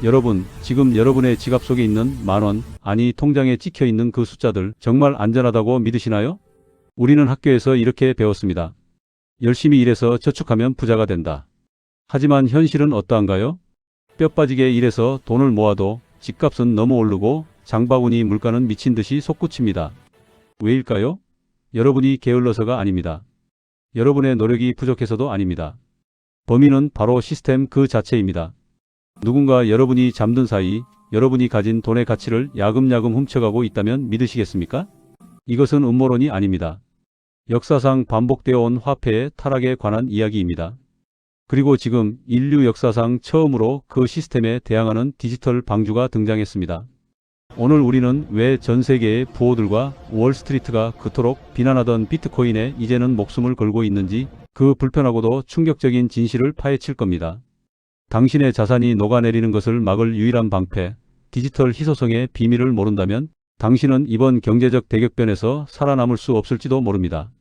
여러분, 지금 여러분의 지갑 속에 있는 만원, 아니 통장에 찍혀 있는 그 숫자들 정말 안전하다고 믿으시나요? 우리는 학교에서 이렇게 배웠습니다. 열심히 일해서 저축하면 부자가 된다. 하지만 현실은 어떠한가요? 뼈 빠지게 일해서 돈을 모아도 집값은 너무 오르고 장바구니 물가는 미친 듯이 솟구칩니다. 왜일까요? 여러분이 게을러서가 아닙니다. 여러분의 노력이 부족해서도 아닙니다. 범인은 바로 시스템 그 자체입니다. 누군가 여러분이 잠든 사이 여러분이 가진 돈의 가치를 야금야금 훔쳐가고 있다면 믿으시겠습니까? 이것은 음모론이 아닙니다. 역사상 반복되어 온 화폐의 타락에 관한 이야기입니다. 그리고 지금 인류 역사상 처음으로 그 시스템에 대항하는 디지털 방주가 등장했습니다. 오늘 우리는 왜 전 세계의 부호들과 월스트리트가 그토록 비난하던 비트코인에 이제는 목숨을 걸고 있는지 그 불편하고도 충격적인 진실을 파헤칠 겁니다. 당신의 자산이 녹아내리는 것을 막을 유일한 방패, 디지털 희소성의 비밀을 모른다면 당신은 이번 경제적 대격변에서 살아남을 수 없을지도 모릅니다.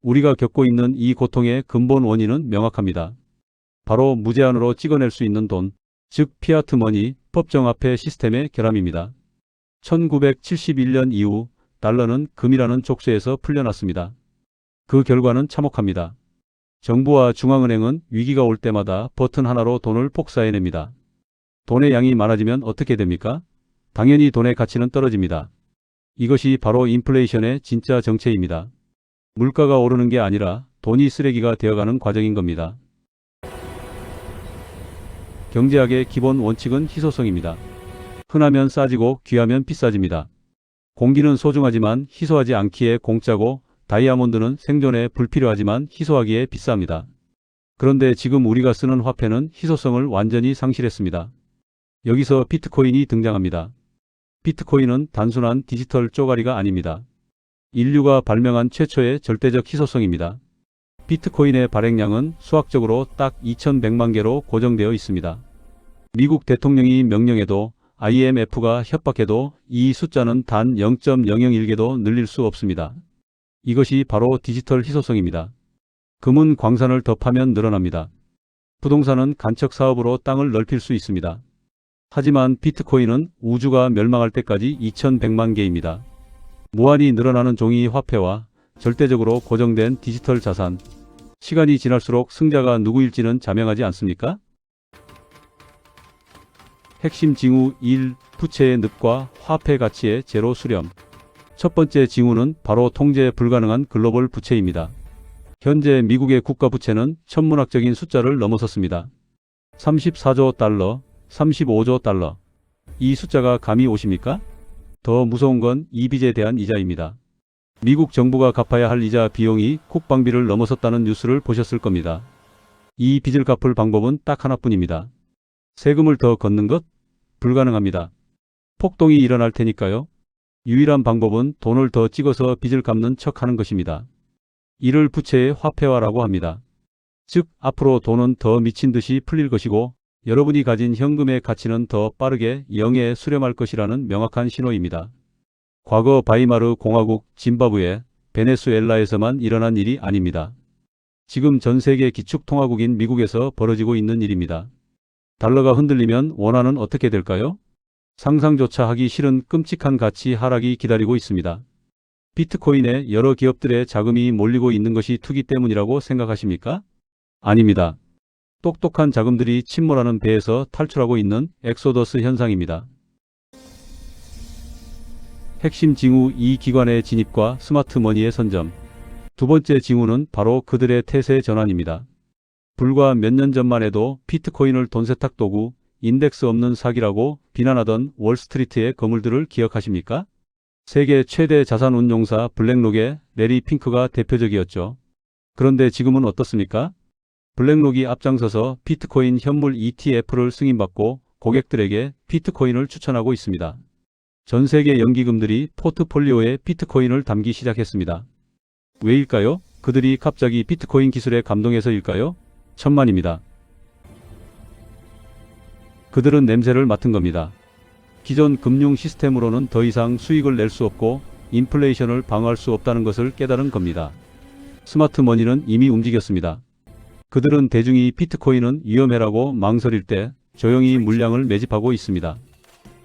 우리가 겪고 있는 이 고통의 근본 원인은 명확합니다. 바로 무제한으로 찍어낼 수 있는 돈, 즉 피아트 머니, 법정화폐 시스템의 결함입니다. 1971년 이후 달러는 금이라는 족쇄에서 풀려났습니다. 그 결과는 참혹합니다. 정부와 중앙은행은 위기가 올 때마다 버튼 하나로 돈을 폭사해냅니다. 돈의 양이 많아지면 어떻게 됩니까? 당연히 돈의 가치는 떨어집니다. 이것이 바로 인플레이션의 진짜 정체입니다. 물가가 오르는 게 아니라 돈이 쓰레기가 되어가는 과정인 겁니다. 경제학의 기본 원칙은 희소성입니다. 흔하면 싸지고 귀하면 비싸집니다. 공기는 소중하지만 희소하지 않기에 공짜고 다이아몬드는 생존에 불필요하지만 희소하기에 비쌉니다. 그런데 지금 우리가 쓰는 화폐는 희소성을 완전히 상실했습니다. 여기서 비트코인이 등장합니다. 비트코인은 단순한 디지털 쪼가리가 아닙니다. 인류가 발명한 최초의 절대적 희소성입니다. 비트코인의 발행량은 수학적으로 딱 2100만 개로 고정되어 있습니다. 미국 대통령이 명령해도 IMF가 협박해도 이 숫자는 단 0.001개도 늘릴 수 없습니다. 이것이 바로 디지털 희소성입니다. 금은 광산을 더 파면 늘어납니다. 부동산은 간척 사업으로 땅을 넓힐 수 있습니다. 하지만 비트코인은 우주가 멸망할 때까지 2100만 개입니다. 무한히 늘어나는 종이 화폐와 절대적으로 고정된 디지털 자산. 시간이 지날수록 승자가 누구일지는 자명하지 않습니까? 핵심 징후 1. 부채의 늪과 화폐 가치의 제로 수렴. 첫 번째 징후는 바로 통제 불가능한 글로벌 부채입니다. 현재 미국의 국가 부채는 천문학적인 숫자를 넘어섰습니다. 34조 달러, 35조 달러. 이 숫자가 감이 오십니까? 더 무서운 건 이 빚에 대한 이자입니다. 미국 정부가 갚아야 할 이자 비용이 국방비를 넘어섰다는 뉴스를 보셨을 겁니다. 이 빚을 갚을 방법은 딱 하나뿐입니다. 세금을 더 걷는 것? 불가능합니다. 폭동이 일어날 테니까요. 유일한 방법은 돈을 더 찍어서 빚을 갚는 척하는 것입니다. 이를 부채의 화폐화라고 합니다. 즉, 앞으로 돈은 더 미친 듯이 풀릴 것이고 여러분이 가진 현금의 가치는 더 빠르게 0에 수렴할 것이라는 명확한 신호입니다. 과거 바이마르 공화국, 짐바브웨, 베네수엘라에서만 일어난 일이 아닙니다. 지금 전 세계 기축통화국인 미국에서 벌어지고 있는 일입니다. 달러가 흔들리면 원화는 어떻게 될까요? 상상조차 하기 싫은 끔찍한 가치 하락이 기다리고 있습니다. 비트코인에 여러 기업들의 자금이 몰리고 있는 것이 투기 때문이라고 생각하십니까? 아닙니다. 똑똑한 자금들이 침몰하는 배에서 탈출하고 있는 엑소더스 현상입니다. 핵심 징후 2. 기관의 진입과 스마트 머니의 선점. 두 번째 징후는 바로 그들의 태세 전환입니다. 불과 몇 년 전만 해도 비트코인을 돈세탁 도구, 인덱스 없는 사기라고 비난하던 월스트리트의 거물들을 기억하십니까? 세계 최대 자산운용사 블랙록의 레리 핑크가 대표적이었죠. 그런데 지금은 어떻습니까? 블랙록이 앞장서서 비트코인 현물 ETF를 승인받고 고객들에게 비트코인을 추천하고 있습니다. 전 세계 연기금들이 포트폴리오에 비트코인을 담기 시작했습니다. 왜일까요? 그들이 갑자기 비트코인 기술에 감동해서일까요? 천만입니다. 그들은 냄새를 맡은 겁니다. 기존 금융 시스템으로는 더 이상 수익을 낼 수 없고 인플레이션을 방어할 수 없다는 것을 깨달은 겁니다. 스마트머니는 이미 움직였습니다. 그들은 대중이 비트코인은 위험해라고 망설일 때 조용히 물량을 매집하고 있습니다.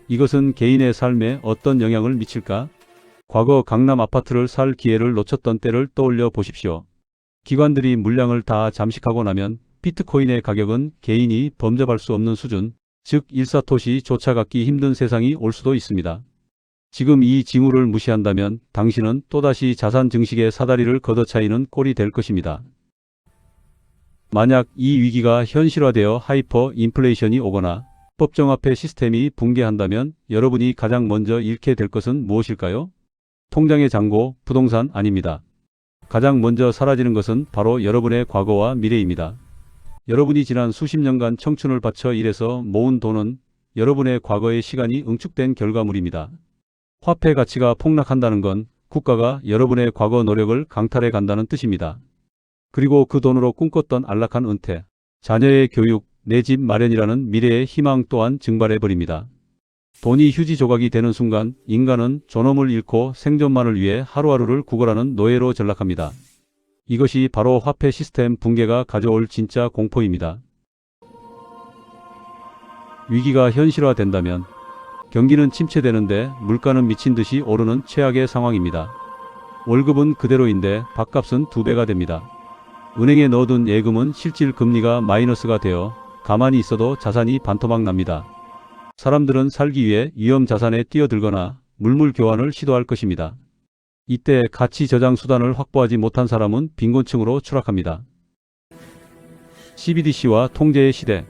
이것은 개인의 삶에 어떤 영향을 미칠까? 과거 강남 아파트를 살 기회를 놓쳤던 때를 떠올려 보십시오. 기관들이 물량을 다 잠식하고 나면 비트코인의 가격은 개인이 범접할 수 없는 수준, 즉 일사토시 쫓아가기 힘든 세상이 올 수도 있습니다. 지금 이 징후를 무시한다면 당신은 또다시 자산 증식의 사다리를 걷어차이는 꼴이 될 것입니다. 만약 이 위기가 현실화되어 하이퍼 인플레이션이 오거나 법정화폐 시스템이 붕괴한다면 여러분이 가장 먼저 잃게 될 것은 무엇일까요? 통장의 잔고, 부동산 아닙니다. 가장 먼저 사라지는 것은 바로 여러분의 과거와 미래입니다. 여러분이 지난 수십 년간 청춘을 바쳐 일해서 모은 돈은 여러분의 과거의 시간이 응축된 결과물입니다. 화폐 가치가 폭락한다는 건 국가가 여러분의 과거 노력을 강탈해 간다는 뜻입니다. 그리고 그 돈으로 꿈꿨던 안락한 은퇴, 자녀의 교육, 내 집 마련이라는 미래의 희망 또한 증발해버립니다. 돈이 휴지 조각이 되는 순간 인간은 존엄을 잃고 생존만을 위해 하루하루를 구걸하는 노예로 전락합니다. 이것이 바로 화폐 시스템 붕괴가 가져올 진짜 공포입니다. 위기가 현실화된다면 경기는 침체되는데 물가는 미친 듯이 오르는 최악의 상황입니다. 월급은 그대로인데 밥값은 2배가 됩니다. 은행에 넣어둔 예금은 실질 금리가 마이너스가 되어 가만히 있어도 자산이 반토막 납니다. 사람들은 살기 위해 위험 자산에 뛰어들거나 물물 교환을 시도할 것입니다. 이때 가치 저장 수단을 확보하지 못한 사람은 빈곤층으로 추락합니다. CBDC와 통제의 시대.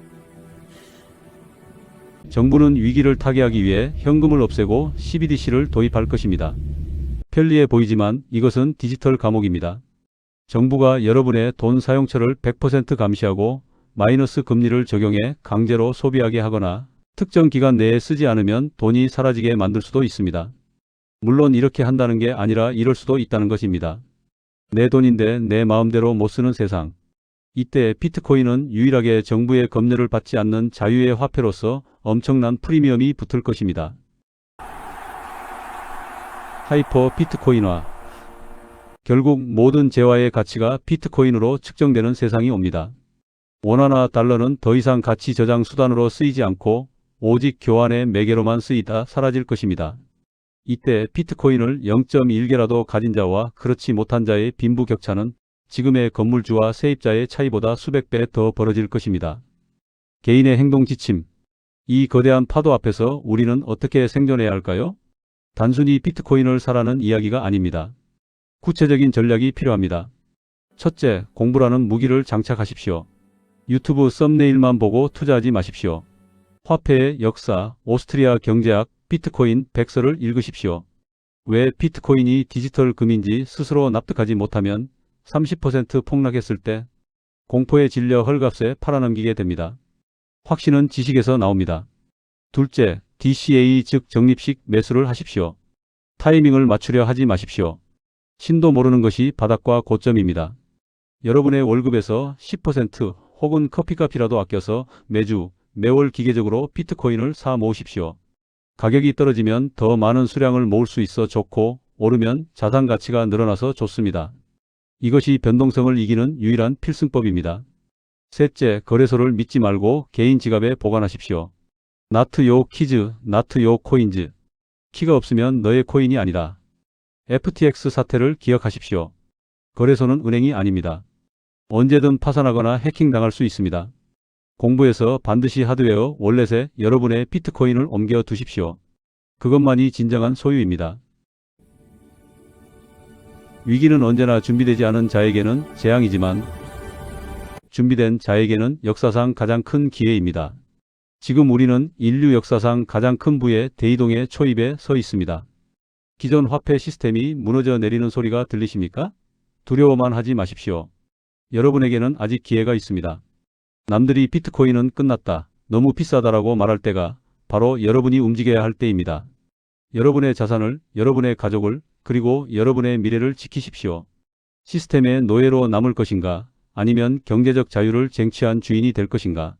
정부는 위기를 타개하기 위해 현금을 없애고 CBDC를 도입할 것입니다. 편리해 보이지만 이것은 디지털 감옥입니다. 정부가 여러분의 돈 사용처를 100% 감시하고 마이너스 금리를 적용해 강제로 소비하게 하거나 특정 기간 내에 쓰지 않으면 돈이 사라지게 만들 수도 있습니다. 물론 이렇게 한다는 게 아니라 이럴 수도 있다는 것입니다. 내 돈인데 내 마음대로 못 쓰는 세상. 이때 비트코인은 유일하게 정부의 검열을 받지 않는 자유의 화폐로서 엄청난 프리미엄이 붙을 것입니다. 하이퍼 비트코인화. 결국 모든 재화의 가치가 비트코인으로 측정되는 세상이 옵니다. 원화나 달러는 더 이상 가치 저장 수단으로 쓰이지 않고 오직 교환의 매개로만 쓰이다 사라질 것입니다. 이때 비트코인을 0.1개라도 가진 자와 그렇지 못한 자의 빈부격차는 지금의 건물주와 세입자의 차이보다 수백 배 더 벌어질 것입니다. 개인의 행동 지침. 이 거대한 파도 앞에서 우리는 어떻게 생존해야 할까요? 단순히 비트코인을 사라는 이야기가 아닙니다. 구체적인 전략이 필요합니다. 첫째, 공부라는 무기를 장착하십시오. 유튜브 썸네일만 보고 투자하지 마십시오. 화폐의 역사, 오스트리아 경제학, 비트코인 100서를 읽으십시오. 왜 비트코인이 디지털 금인지 스스로 납득하지 못하면 30% 폭락했을 때 공포에 질려 헐값에 팔아넘기게 됩니다. 확신은 지식에서 나옵니다. 둘째, DCA 즉 적립식 매수를 하십시오. 타이밍을 맞추려 하지 마십시오. 신도 모르는 것이 바닥과 고점입니다. 여러분의 월급에서 10% 혹은 커피값이라도 아껴서 매주, 매월 기계적으로 비트코인을 사 모으십시오. 가격이 떨어지면 더 많은 수량을 모을 수 있어 좋고 오르면 자산 가치가 늘어나서 좋습니다. 이것이 변동성을 이기는 유일한 필승법입니다. 셋째, 거래소를 믿지 말고 개인 지갑에 보관하십시오. Not your keys, not your coins. 키가 없으면 너의 코인이 아니다. FTX 사태를 기억하십시오. 거래소는 은행이 아닙니다. 언제든 파산하거나 해킹당할 수 있습니다. 공부해서 반드시 하드웨어 월렛에 여러분의 비트코인을 옮겨 두십시오. 그것만이 진정한 소유입니다. 위기는 언제나 준비되지 않은 자에게는 재앙이지만 준비된 자에게는 역사상 가장 큰 기회입니다. 지금 우리는 인류 역사상 가장 큰 부의 대이동의 초입에 서 있습니다. 기존 화폐 시스템이 무너져 내리는 소리가 들리십니까? 두려워만 하지 마십시오. 여러분에게는 아직 기회가 있습니다. 남들이 비트코인은 끝났다, 너무 비싸다라고 말할 때가 바로 여러분이 움직여야 할 때입니다. 여러분의 자산을, 여러분의 가족을, 그리고 여러분의 미래를 지키십시오. 시스템의 노예로 남을 것인가, 아니면 경제적 자유를 쟁취한 주인이 될 것인가.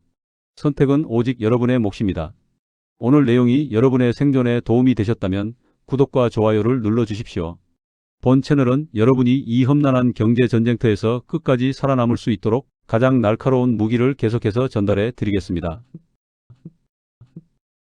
선택은 오직 여러분의 몫입니다. 오늘 내용이 여러분의 생존에 도움이 되셨다면 구독과 좋아요를 눌러주십시오. 본 채널은 여러분이 이 험난한 경제 전쟁터에서 끝까지 살아남을 수 있도록 가장 날카로운 무기를 계속해서 전달해 드리겠습니다.